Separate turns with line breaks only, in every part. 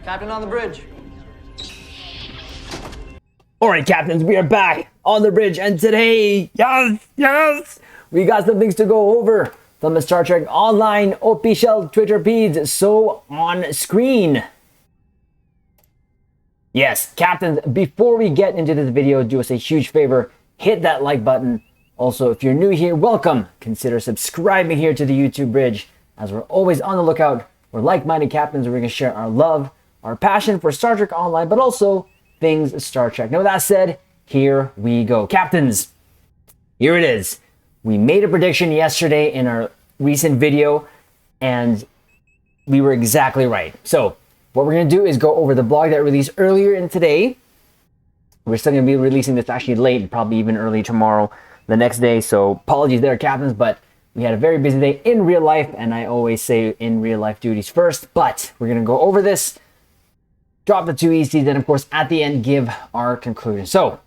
Captain on the bridge.
All right, captains, we are back on the bridge, and today, yes, we got some things to go over from the Star Trek Online official Twitter feeds, so on screen. Yes, captains, before we get into this video, do us a huge favor, hit that like button. Also, if you're new here, welcome. Consider subscribing here to the YouTube bridge, as we're always on the lookout for like-minded captains where we can share our love, our passion for Star Trek Online, but also things Star Trek. Now, with that said, here we go. Captains, here it is. We made a prediction yesterday in our recent video, and we were exactly right. So, what we're going to do is go over the blog that released earlier in today. We're still going to be releasing this actually late, probably even early tomorrow, the next day. So, apologies there, captains, but we had a very busy day in real life, and I always say in real life duties first. But we're going to go over this, drop the two ECs, and of course, at the end, give our conclusion. So,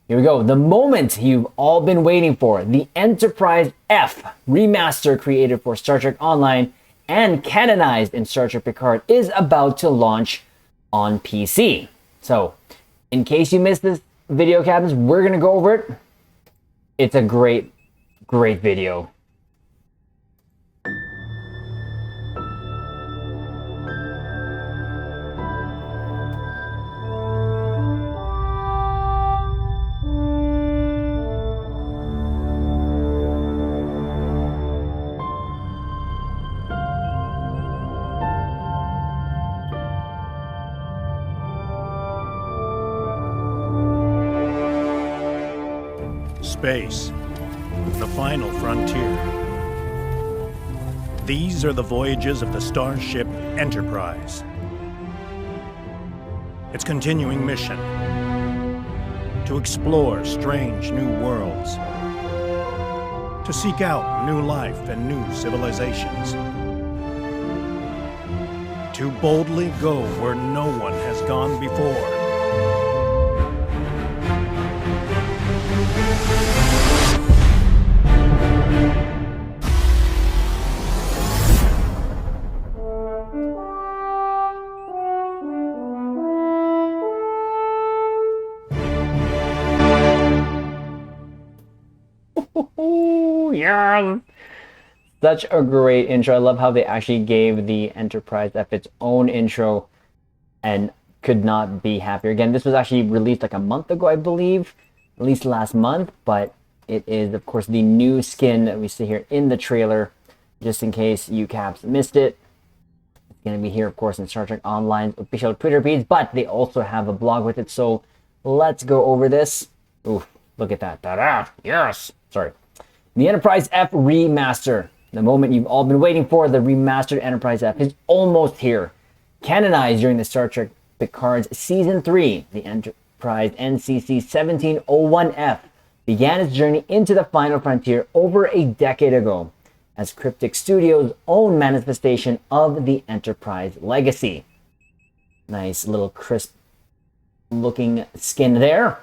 here we go. The moment you've all been waiting for, the Enterprise F remaster created for Star Trek Online and canonized in Star Trek Picard is about to launch on PC. So, in case you missed this video, captains, we're going to go over it. It's a great video.
Space, the final frontier. These are the voyages of the starship Enterprise. Its continuing mission: to explore strange new worlds, to seek out new life and new civilizations, to boldly go where no one has gone before.
Yeah. Such a great intro. I love how they actually gave the Enterprise F its own intro, and could not be happier. Again, this was actually released like a month ago, I believe, at least last month, but it is, of course, the new skin that we see here in the trailer, just in case you caps missed it. It's going to be here, of course, in Star Trek Online's official Twitter feeds, but they also have a blog with it, so let's go over this. Ooh, look at that. Ta-da! Yes! Sorry. The Enterprise F Remaster. The moment you've all been waiting for, the remastered Enterprise F is almost here. Canonized during the Star Trek Picard's Season 3, the Enterprise NCC 1701F began its journey into the final frontier over a decade ago as Cryptic Studios' own manifestation of the Enterprise legacy. Nice little crisp looking skin there.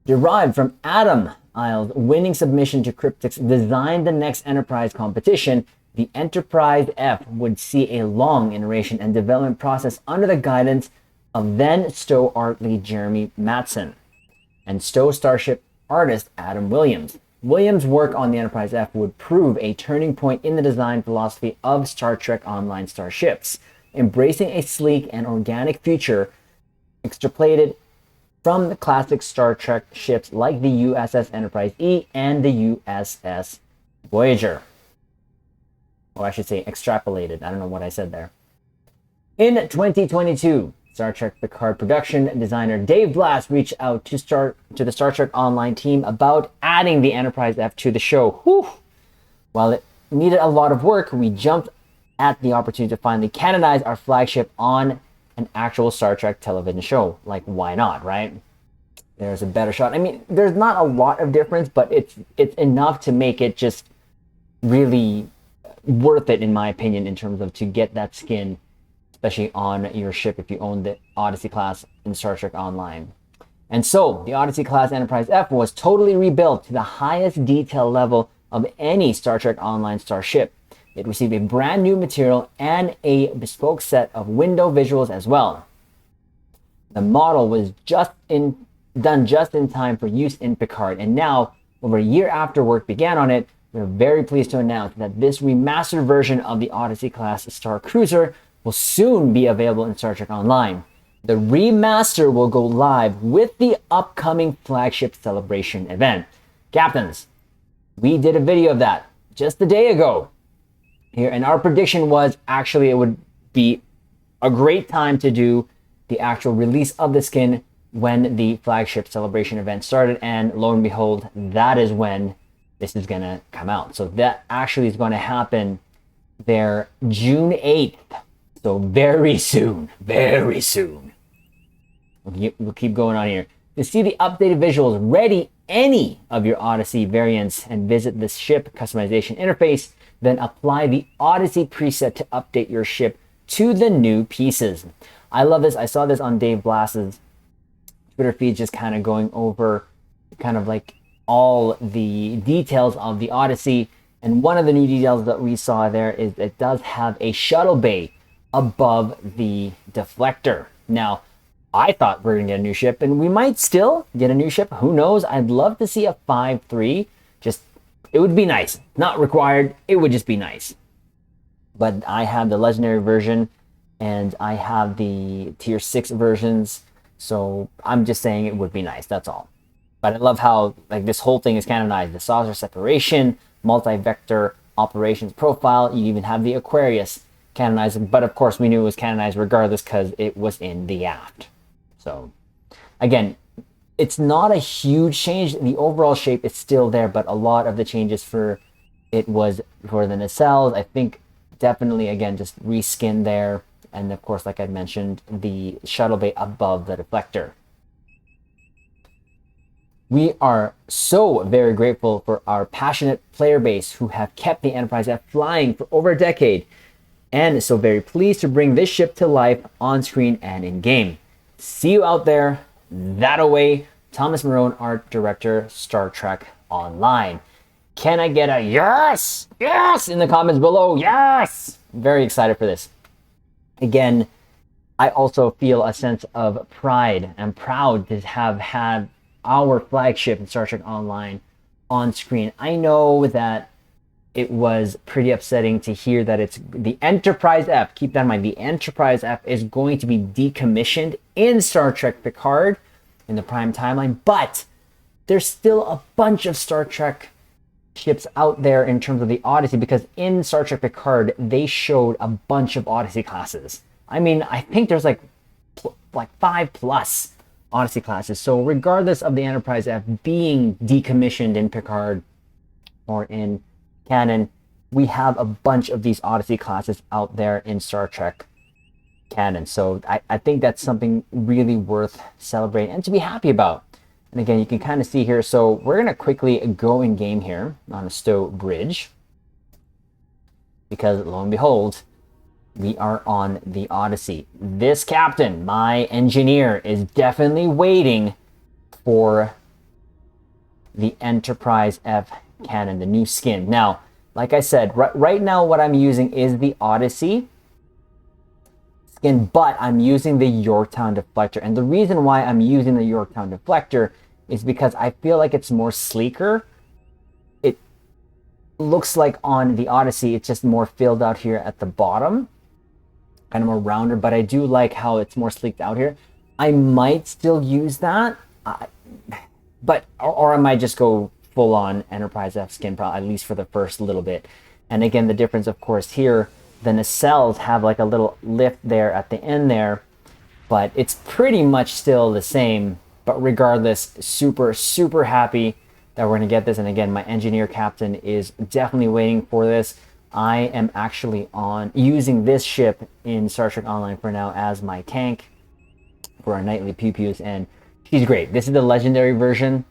Derived from Adam Isle's winning submission to Cryptic's Design the Next Enterprise competition, the Enterprise F would see a long iteration and development process under the guidance of then Stowe art lead Jeremy Matson and Stowe Starship artist Adam Williams. Williams' work on the Enterprise F would prove a turning point in the design philosophy of Star Trek Online starships, embracing a sleek and organic future extrapolated from the classic Star Trek ships like the USS Enterprise E and the USS Voyager. Or I should say extrapolated. I don't know what I said there. In 2022, Star Trek Picard production designer Dave Blass reached out to the Star Trek Online team about adding the Enterprise F to the show. Whew. While it needed a lot of work, we jumped at the opportunity to finally canonize our flagship on an actual Star Trek television show. Like, why not, right? There's a better shot. I mean, there's not a lot of difference, but it's enough to make it just really worth it, in my opinion, in terms of to get that skin, especially on your ship if you own the Odyssey class in Star Trek Online. And so, the Odyssey class Enterprise F was totally rebuilt to the highest detail level of any Star Trek Online starship. It received a brand new material and a bespoke set of window visuals as well. The model was done just in time for use in Picard, and now, over a year after work began on it, we're very pleased to announce that this remastered version of the Odyssey-class Star Cruiser will soon be available in Star Trek Online. The remaster will go live with the upcoming Flagship Celebration event. Captains, we did a video of that just a day ago here, and our prediction was actually it would be a great time to do the actual release of the skin when the Flagship Celebration event started, and lo and behold, that is when this is gonna come out. So that actually is going to happen there June 8th. So very soon, very soon. We'll keep going on here. To see the updated visuals, ready any of your Odyssey variants and visit the ship customization interface, then apply the Odyssey preset to update your ship to the new pieces. I love this. I saw this on Dave Blass's Twitter feed, just kind of going over kind of like all the details of the Odyssey. And one of the new details that we saw there is it does have a shuttle bay above the deflector. Now, I thought we were going to get a new ship, and we might still get a new ship. Who knows? I'd love to see a 5-3. Just, it would be nice. Not required. It would just be nice. But I have the legendary version, and I have the tier 6 versions. So I'm just saying it would be nice. That's all. But I love how like this whole thing is canonized. The saucer separation, multi-vector operations profile. You even have the Aquarius canonized. But of course, we knew it was canonized regardless because it was in the aft. So again, it's not a huge change. The overall shape is still there, but a lot of the changes for it was for the nacelles. I think definitely, again, just reskin there. And of course, like I mentioned, the shuttle bay above the deflector. We are so very grateful for our passionate player base who have kept the Enterprise F flying for over a decade, and so very pleased to bring this ship to life on screen and in game. See you out there. That away, Thomas Marone, Art Director, Star Trek Online. Can I get a yes? Yes in the comments below. Yes! Very excited for this. Again, I also feel a sense of pride. I'm proud to have had our flagship in Star Trek Online on screen. I know that it was pretty upsetting to hear that it's the Enterprise F. Keep that in mind. The Enterprise F is going to be decommissioned in Star Trek Picard in the Prime timeline, but there's still a bunch of Star Trek ships out there in terms of the Odyssey, because in Star Trek Picard, they showed a bunch of Odyssey classes. I mean, I think there's like 5+ Odyssey classes. So regardless of the Enterprise F being decommissioned in Picard or in canon, we have a bunch of these Odyssey classes out there in Star Trek canon. So I think that's something really worth celebrating and to be happy about. And again, you can kind of see here. So we're going to quickly go in game here on a Stowe Bridge, because lo and behold, we are on the Odyssey. This captain, my engineer, is definitely waiting for the Enterprise F cannon, the new skin. Now, like I said, right now what I'm using is the Odyssey skin, but I'm using the Yorktown deflector. And the reason why I'm using the Yorktown deflector is because I feel like it's more sleeker. It looks like on the Odyssey, it's just more filled out here at the bottom, kind of more rounder, but I do like how it's more sleeked out here. I might still use that, but or I might just go full on Enterprise F skin, probably, at least for the first little bit. And again, the difference, of course, here, the nacelles have like a little lift there at the end there, but it's pretty much still the same. But regardless, super happy that we're going to get this. And again, my engineer captain is definitely waiting for this. I am actually using this ship in Star Trek Online for now as my tank for our nightly pew-pews, and she's great. This is the legendary version.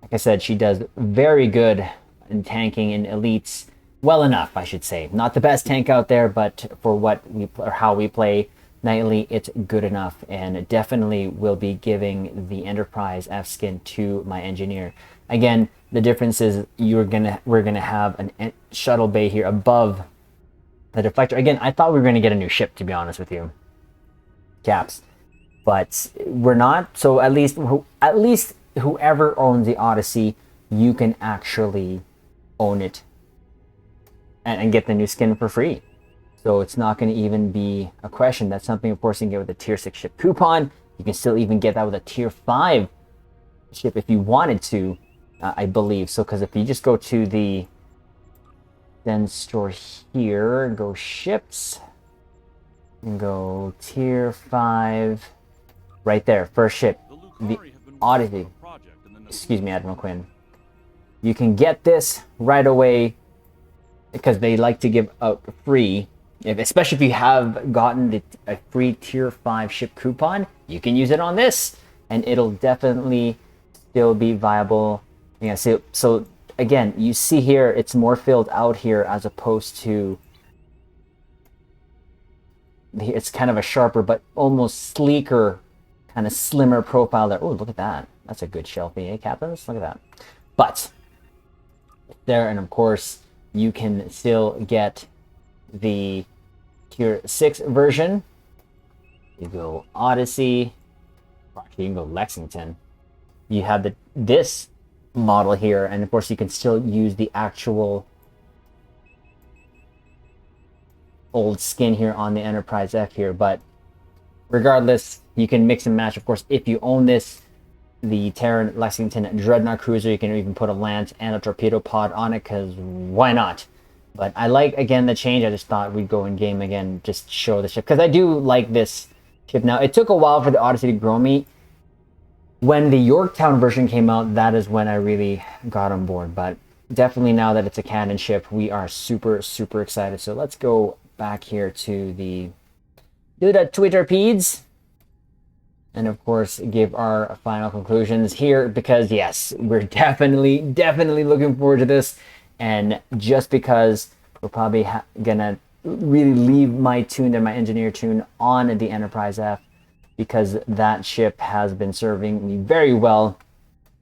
Like I said, she does very good in tanking in elites. Well enough, I should say. Not the best tank out there, but for what we or how we play nightly, it's good enough, and definitely will be giving the Enterprise F skin to my engineer. Again, the difference is we're gonna have a shuttle bay here above The deflector, again, I thought we were going to get a new ship, to be honest with you, Caps, but we're not. So at least whoever owns the Odyssey, you can actually own it and get the new skin for free. So it's not going to even be a question. That's something, of course, you can get with a tier 6 ship coupon. You can still even get that with a tier 5 ship if you wanted to, I believe. So because if you just go to the then store here, go ships, and go tier 5, right there, first ship, the Odyssey. Excuse me, Admiral Quinn. You can get this right away because they like to give out free, especially if you have gotten a free tier 5 ship coupon, you can use it on this and it'll definitely still be viable. Yeah, so again, you see here, it's more filled out here as opposed to, it's kind of a sharper, but almost sleeker, kind of slimmer profile there. Oh, look at that. That's a good shelfie, eh, Captains? Look at that. But there, and of course, you can still get the tier 6 version. You go Odyssey, actually you can go Lexington. You have this model here, and of course you can still use the actual old skin here on the Enterprise F here, but regardless, you can mix and match. Of course, if you own this, the Terran Lexington Dreadnought Cruiser, you can even put a lance and a torpedo pod on it, because why not? But I like, again, the change. I just thought we'd go in game again, just show the ship, because I do like this ship. Now, it took a while for the Odyssey to grow me. When the Yorktown version came out, that is when I really got on board. But definitely now that it's a canon ship, we are super, super excited. So let's go back here to the Twitter feeds. And of course, give our final conclusions here, because yes, we're definitely looking forward to this. And just because we're probably gonna really leave my tune there, my engineer tune, on the Enterprise F, because that ship has been serving me very well.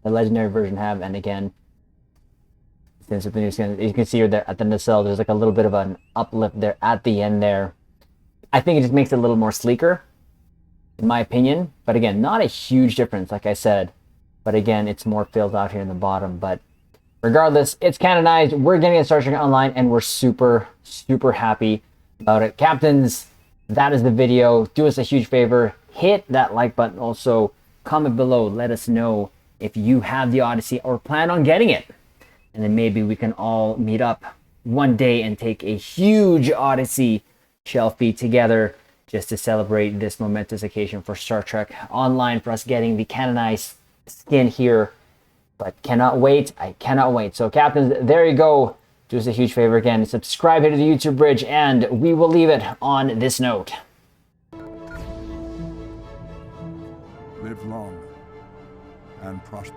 The legendary version have, and again, since with the new skin, you can see there at the nacelle, there's like a little bit of an uplift there at the end there. I think it just makes it a little more sleeker, in my opinion. But again, not a huge difference, like I said. But again, it's more filled out here in the bottom. But regardless, it's canonized. We're getting it Star Trek Online, and we're super, super happy about it. Captains, that is the video. Do us a huge favor. Hit that like button. Also, comment below. Let us know if you have the Odyssey or plan on getting it. And then maybe we can all meet up one day and take a huge Odyssey shelfie together, just to celebrate this momentous occasion for Star Trek Online, for us getting the canonized skin here. But cannot wait. I cannot wait. So, Captains, there you go. Do us a huge favor again. Subscribe here to the YouTube bridge, and we will leave it on this note.
Live long and prosper.